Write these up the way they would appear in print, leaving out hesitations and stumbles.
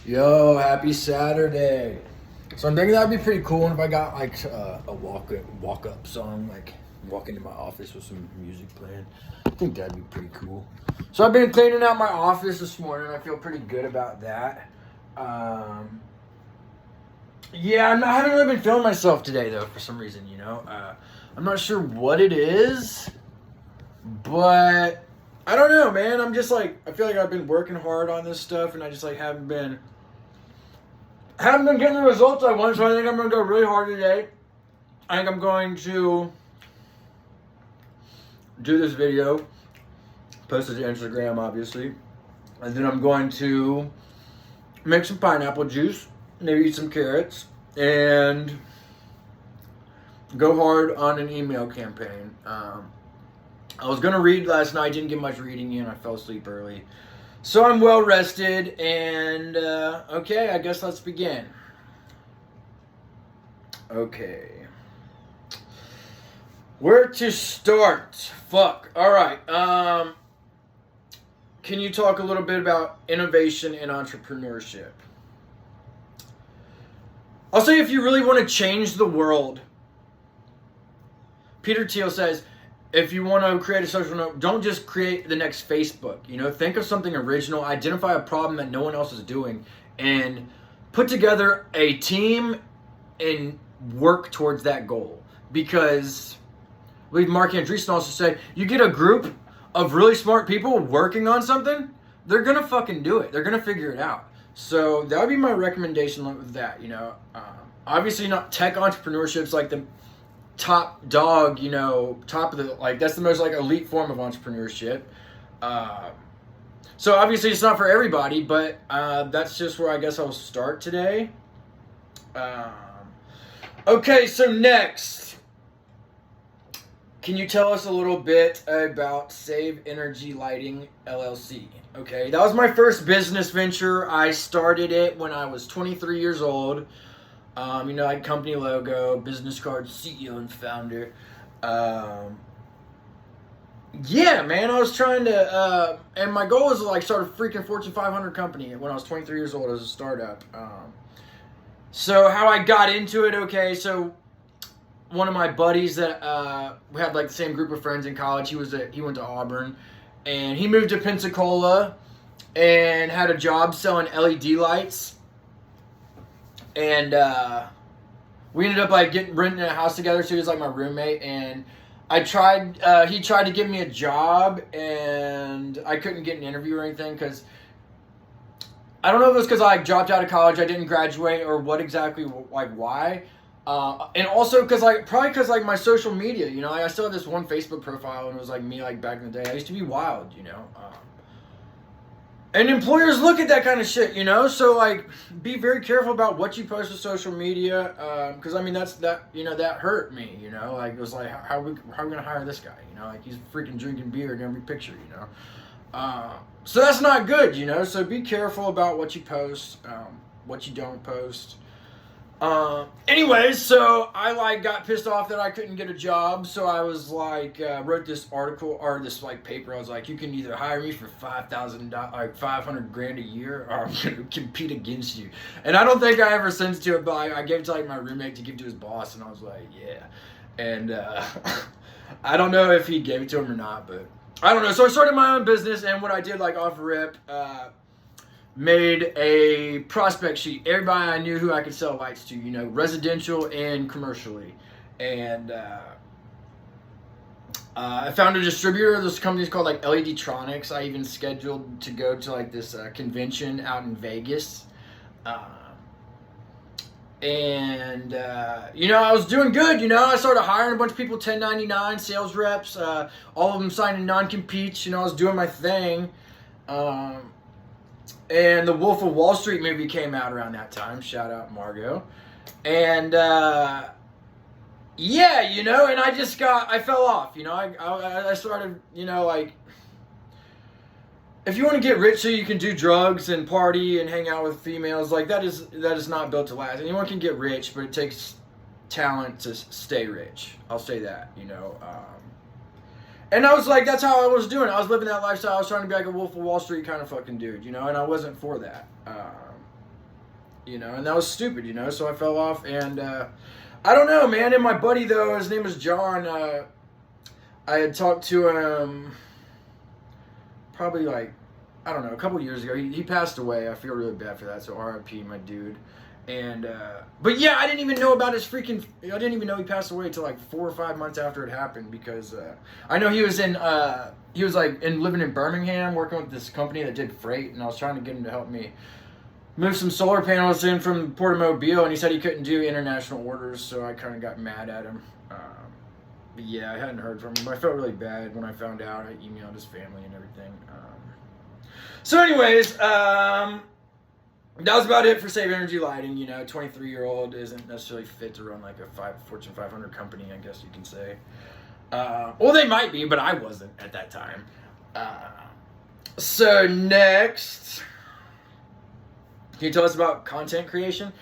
Yo, happy Saturday. So I'm thinking that'd be pretty cool if I got like a walk up song, like walk into my office with some music playing. I think that'd be pretty cool. So I've been cleaning out my office this morning. I feel pretty good about that. Yeah, I haven't really been feeling myself today though for some reason. I'm not sure what it is, but I don't know, man. I'm just like I feel like I've been working hard on this stuff, and I just like haven't been getting the results I want, so I think I'm going to go really hard today. I think I'm going to do this video, post it to Instagram, obviously, and then I'm going to make some pineapple juice, maybe eat some carrots, and go hard on an email campaign. I was going to read last night, didn't get much reading in, I fell asleep early. So I'm well rested, and okay, I guess let's begin. Okay. Where to start? Fuck. Alright. Can you talk a little bit about innovation and entrepreneurship? I'll say if you really want to change the world, Peter Thiel says, if you want to create a social network, don't just create the next Facebook. Think of something original, identify a problem that no one else is doing, and put together a team and work towards that goal. Because, I believe Mark Andreessen also said, you get a group of really smart people working on something, they're gonna fucking do it. They're gonna figure it out. So that would be my recommendation with that. Obviously, not tech entrepreneurship's like the top dog, top of the, like, that's the most like elite form of entrepreneurship. So obviously it's not for everybody, but that's just where I guess I'll start today. Okay, so next, can you tell us a little bit about Save Energy Lighting LLC? Okay, that was my first business venture. I started it when I was 23 years old. Like company logo, business card, CEO and founder. Yeah, man, I was trying to, and my goal was to like start a freaking Fortune 500 company when I was 23 years old as a startup. So how I got into it, okay, so one of my buddies that we had like the same group of friends in college, he went to Auburn, and he moved to Pensacola and had a job selling LED lights. And we ended up like renting a house together, so he was like my roommate, and he tried to give me a job, and I couldn't get an interview or anything because I don't know if it was because I dropped out of college, I didn't graduate, or what exactly, like why. And also because my social media, I still have this one Facebook profile, and it was like me like back in the day. I used to be wild, and employers look at that kind of shit, so like be very careful about what you post to social media, because I mean that hurt me, like it was like how are we gonna hire this guy, like he's freaking drinking beer in every picture, so that's not good, so be careful about what you post, what you don't post. Anyways, so I like got pissed off that I couldn't get a job, so I was like, wrote this article or this like paper. I was like, you can either hire me for $5,000, like $500,000 a year, or I'm gonna compete against you. And I don't think I ever sent it to it, but I gave it to like my roommate to give to his boss, and I was like, yeah. And I don't know if he gave it to him or not, but I don't know. So I started my own business, and what I did like off rip, made a prospect sheet. Everybody I knew who I could sell lights to, residential and commercially. And I found a distributor. This company's called like LED Tronics. I even scheduled to go to like this convention out in Vegas. And I was doing good. I started hiring a bunch of people, 1099 sales reps, all of them signing non-competes. I was doing my thing. And the Wolf of Wall Street movie came out around that time. Shout out Margot. And yeah, and I fell off. I started, like, if you want to get rich so you can do drugs and party and hang out with females, like that is not built to last. Anyone can get rich, but it takes talent to stay rich. I'll say that, And I was like, that's how I was doing. I was living that lifestyle. I was trying to be like a Wolf of Wall Street kind of fucking dude, and I wasn't for that. you know, and that was stupid, you know, so I fell off, and I don't know, man. And my buddy, though, his name was John, I had talked to him probably like, I don't know, a couple years ago. He passed away. I feel really bad for that, so RIP, my dude. And but yeah, I didn't even know about his freaking, I didn't even know he passed away until like 4 or 5 months after it happened, because I know he was like living in Birmingham, working with this company that did freight, and I was trying to get him to help me move some solar panels in from Port of Mobile, and he said he couldn't do international orders, so I kind of got mad at him. But yeah, I hadn't heard from him. I felt really bad when I found out. I emailed his family and everything. So anyways, that was about it for Save Energy Lighting. You know, 23-year-old isn't necessarily fit to run like a Fortune 500 company, I guess you can say. Well, they might be, but I wasn't at that time. So next, can you tell us about content creation?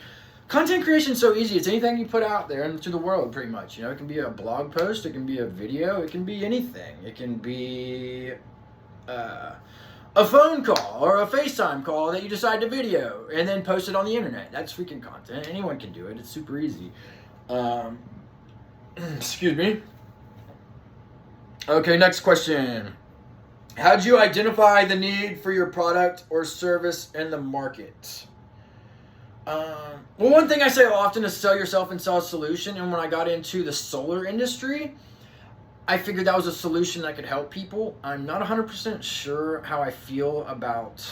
Content creation is so easy. It's anything you put out there into the world, pretty much. You know, it can be a blog post, it can be a video, it can be anything. It can be a phone call or a FaceTime call that you decide to video and then post it on the internet. That's freaking content. Anyone can do it. It's super easy. Excuse me. Okay, next question. How'd you identify the need for your product or service in the market? Well, one thing I say often is sell yourself and sell a solution. And when I got into the solar industry, I figured that was a solution that could help people. I'm not 100% sure how I feel about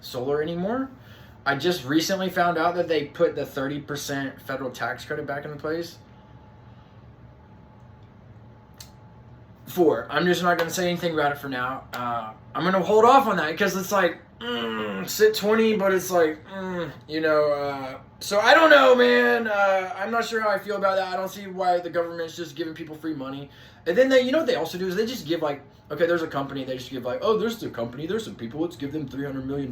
solar anymore. I just recently found out that they put the 30% federal tax credit back into place. I'm just not going to say anything about it for now. I'm going to hold off on that because it's like, sit 20, but it's like, you know, so I don't know, man. I'm not sure how I feel about that. I don't see why the government's just giving people free money. And then you know what they also do is they just give like, okay, there's a company, they just give like, oh, there's the company, there's some people, let's give them $300 million.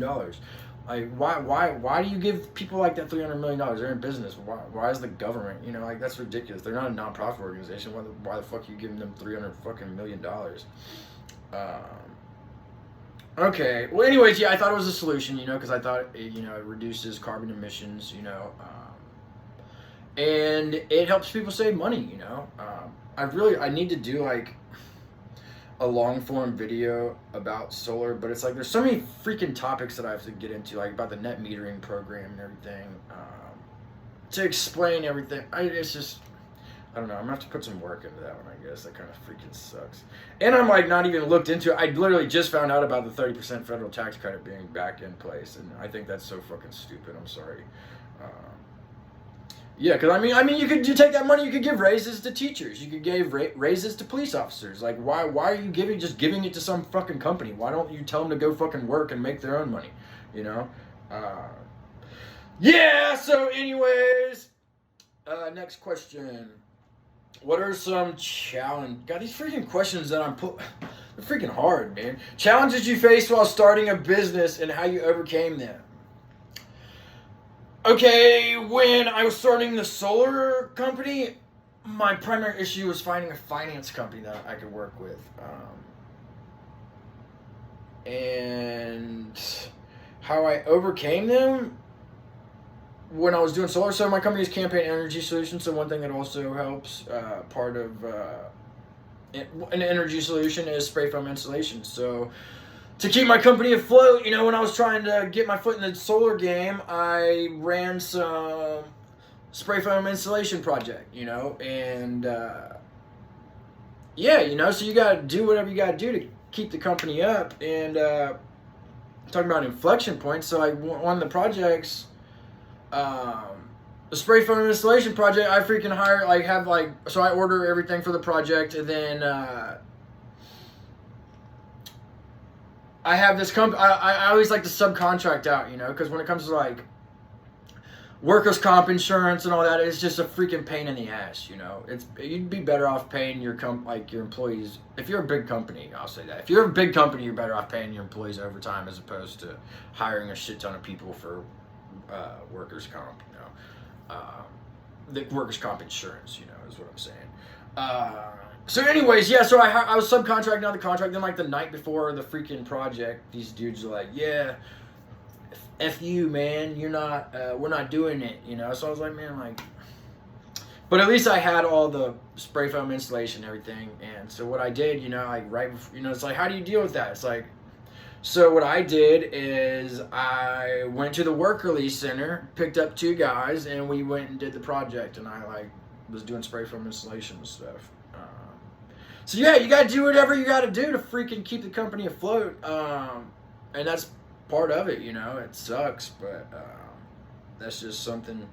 Like, why do you give people like that $300 million? They're in business. Why is the government, you know, like, that's ridiculous. They're not a non-profit organization. Why the fuck are you giving them $300 fucking million? Okay. Well, anyways, yeah, I thought it was a solution, you know, because I thought, it reduces carbon emissions, you know, and it helps people save money, you know. I need to do like a long form video about solar, but it's like there's so many freaking topics that I have to get into, like about the net metering program and everything, to explain everything. It's just, I don't know, I'm gonna have to put some work into that one, I guess. That kind of freaking sucks. And I'm like not even looked into it. I literally just found out about the 30% federal tax credit being back in place, and I think that's so fucking stupid. I'm sorry. Yeah, because I mean, you take that money, you could give raises to teachers, you could give raises to police officers. Like, why are you giving it to some fucking company? Why don't you tell them to go fucking work and make their own money? You know? Yeah. So, anyways, next question. What are some God, these freaking questions that they're freaking hard, man. Challenges you faced while starting a business and how you overcame them. Okay, when I was starting the solar company, my primary issue was finding a finance company that I could work with. And how I overcame them when I was doing solar. So my company is Campaign Energy Solutions. So one thing that also helps, part of an energy solution is spray foam installation. So to keep my company afloat, you know, when I was trying to get my foot in the solar game, I ran some spray foam installation project, you know, and yeah, you know, so you got to do whatever you got to do to keep the company up. And talking about inflection points, so like one of the projects, the spray foam installation project, I freaking so I order everything for the project, and then I have this I always like to subcontract out, you know, because when it comes to like workers' comp insurance and all that, it's just a freaking pain in the ass, you know. You'd be better off paying your your employees. If you're a big company, I'll say that. If you're a big company, you're better off paying your employees overtime as opposed to hiring a shit ton of people for workers' comp, you know. The workers' comp insurance, you know, is what I'm saying. So anyways, yeah, so I was subcontracting out the contract. Then like the night before the freaking project, these dudes are like, yeah, F you, man, you're not, we're not doing it, you know? So I was like, man, like, but at least I had all the spray foam installation and everything. And so what I did, you know, like right before, you know, it's like, how do you deal with that? It's like, so what I did is I went to the work release center, picked up 2 guys, and we went and did the project. And I like was doing spray foam installation and stuff. So yeah, you got to do whatever you got to do to freaking keep the company afloat. And that's part of it, you know. It sucks, but that's just something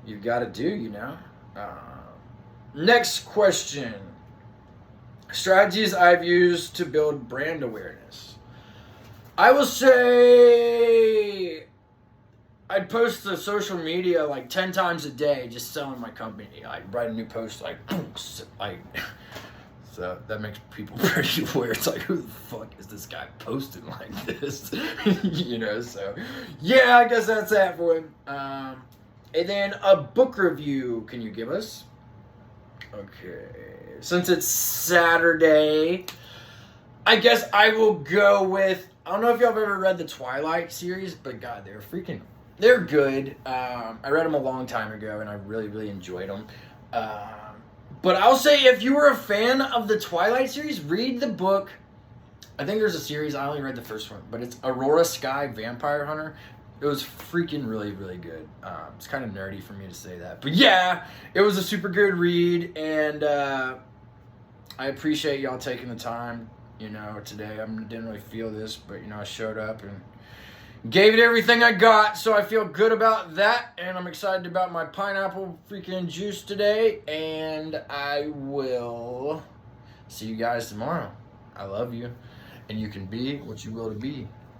you've got to do, you know. Next question. Strategies I've used to build brand awareness. I will say I'd post to social media like 10 times a day just selling my company. Like write a new post like so that makes people pretty weird. It's like, who the fuck is this guy posting like this? You know, so yeah, I guess that's that for him. And then a book review can you give us? Okay. Since it's Saturday, I guess I will go with, I don't know if y'all have ever read the Twilight series, but God, they're good. I read them a long time ago, and I really, really enjoyed them. But I'll say if you were a fan of the Twilight series, read the book. I think there's a series, I only read the first one, but it's Aurora Sky Vampire Hunter. It was freaking really, really good. It's kind of nerdy for me to say that. But yeah, it was a super good read, and I appreciate y'all taking the time, you know, today. I didn't really feel this, but, you know, I showed up and gave it everything I got, so I feel good about that, and I'm excited about my pineapple freaking juice today, and I will see you guys tomorrow. I love you, and you can be what you will to be.